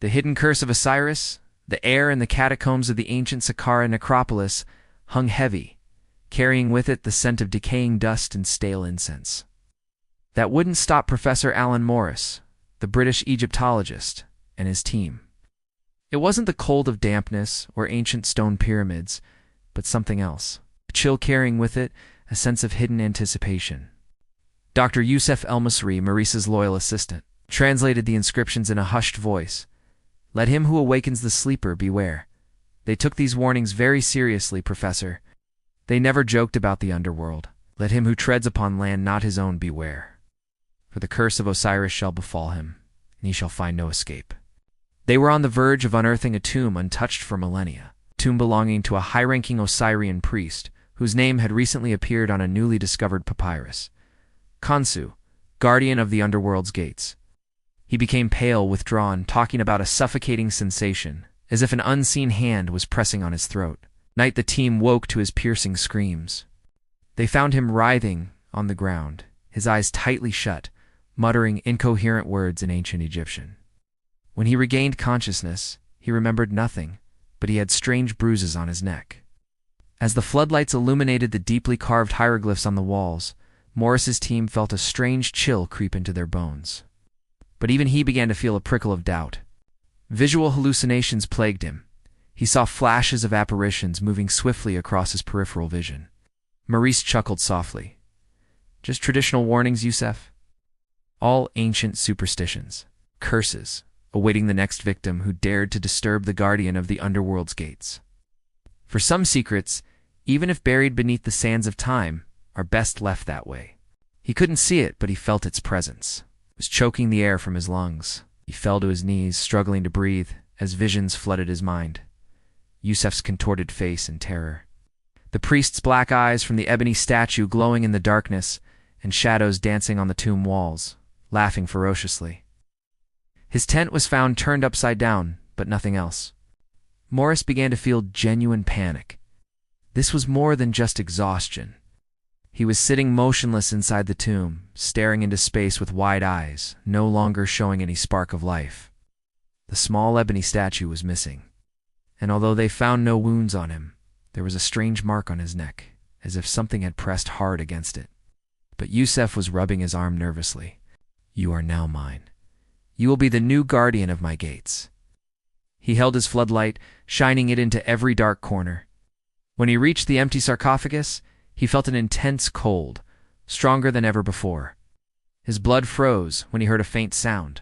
The Hidden Curse of Osiris, the air in the catacombs of the ancient Saqqara necropolis, hung heavy, carrying with it the scent of decaying dust and stale incense. That wouldn't stop Professor Alan Morris, the British Egyptologist, and his team. It wasn't the cold of dampness or ancient stone pyramids, but something else, a chill carrying with it a sense of hidden anticipation. Dr. Youssef El-Masri, Maurice's loyal assistant, translated the inscriptions in a hushed voice. "Let him who awakens the sleeper beware." They took these warnings very seriously, Professor. They never joked about the underworld. "Let him who treads upon land not his own beware. For the curse of Osiris shall befall him, and he shall find no escape." They were on the verge of unearthing a tomb untouched for millennia, a tomb belonging to a high-ranking Osirian priest whose name had recently appeared on a newly discovered papyrus. Khonsu, guardian of the underworld's gates. He became pale, withdrawn, talking about a suffocating sensation, as if an unseen hand was pressing on his throat. Night the team woke to his piercing screams. They found him writhing on the ground, his eyes tightly shut, muttering incoherent words in ancient Egyptian. When he regained consciousness, he remembered nothing, but he had strange bruises on his neck. As the floodlights illuminated the deeply carved hieroglyphs on the walls, Morris's team felt a strange chill creep into their bones. But even he began to feel a prickle of doubt. Visual hallucinations plagued him. He saw flashes of apparitions moving swiftly across his peripheral vision. Maurice chuckled softly. "Just traditional warnings, Youssef? All ancient superstitions, curses, awaiting the next victim who dared to disturb the guardian of the underworld's gates. For some secrets, even if buried beneath the sands of time, are best left that way." He couldn't see it, but he felt its presence. It was choking the air from his lungs. He fell to his knees, struggling to breathe, as visions flooded his mind. Youssef's contorted face in terror. The priest's black eyes from the ebony statue glowing in the darkness, and shadows dancing on the tomb walls, laughing ferociously. His tent was found turned upside down, but nothing else. Morris began to feel genuine panic. This was more than just exhaustion. He was sitting motionless inside the tomb, staring into space with wide eyes, no longer showing any spark of life. The small ebony statue was missing, and although they found no wounds on him, there was a strange mark on his neck, as if something had pressed hard against it. But Youssef was rubbing his arm nervously. "You are now mine. You will be the new guardian of my gates." He held his floodlight, shining it into every dark corner. When he reached the empty sarcophagus, he felt an intense cold, stronger than ever before. His blood froze when he heard a faint sound,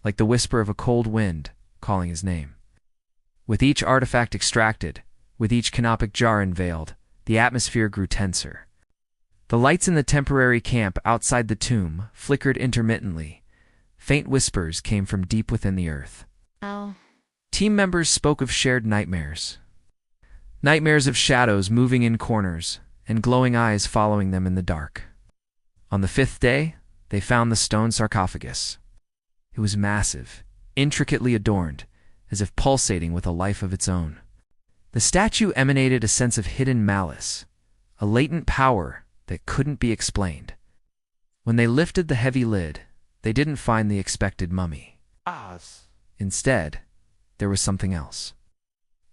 like the whisper of a cold wind calling his name. With each artifact extracted, with each canopic jar unveiled, the atmosphere grew tenser. The lights in the temporary camp outside the tomb flickered intermittently. Faint whispers came from deep within the earth. Oh. Team members spoke of shared nightmares. Nightmares of shadows moving in corners, and glowing eyes following them in the dark. On the 5th day, they found the stone sarcophagus. It was massive, intricately adorned, as if pulsating with a life of its own. The statue emanated a sense of hidden malice, a latent power that couldn't be explained. When they lifted the heavy lid, they didn't find the expected mummy. Instead, there was something else.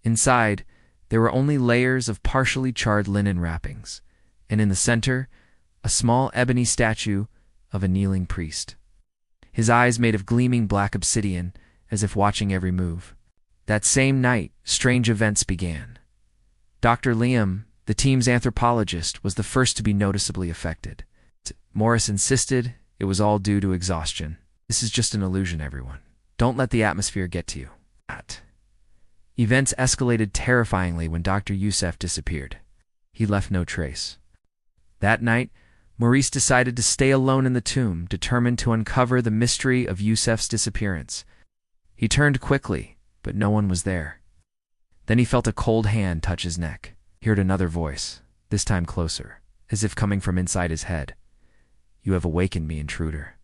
Inside, there were only layers of partially charred linen wrappings, and in the center, a small ebony statue of a kneeling priest. His eyes made of gleaming black obsidian, as if watching every move. That same night, strange events began. Dr. Liam, the team's anthropologist, was the first to be noticeably affected. Morris insisted it was all due to exhaustion. "This is just an illusion, everyone. Don't let the atmosphere get to you." Events escalated terrifyingly when Dr. Youssef disappeared. He left no trace. That night, Maurice decided to stay alone in the tomb, determined to uncover the mystery of Youssef's disappearance. He turned quickly, but no one was there. Then he felt a cold hand touch his neck. He heard another voice, this time closer, as if coming from inside his head. "You have awakened me, intruder."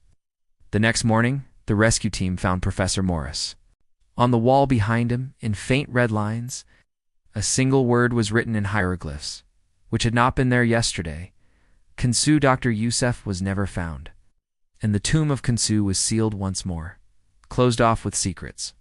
The next morning, the rescue team found Professor Morris. On the wall behind him, in faint red lines, a single word was written in hieroglyphs, which had not been there yesterday. Khonsu Dr. Youssef was never found, and the tomb of Khonsu was sealed once more, closed off with secrets.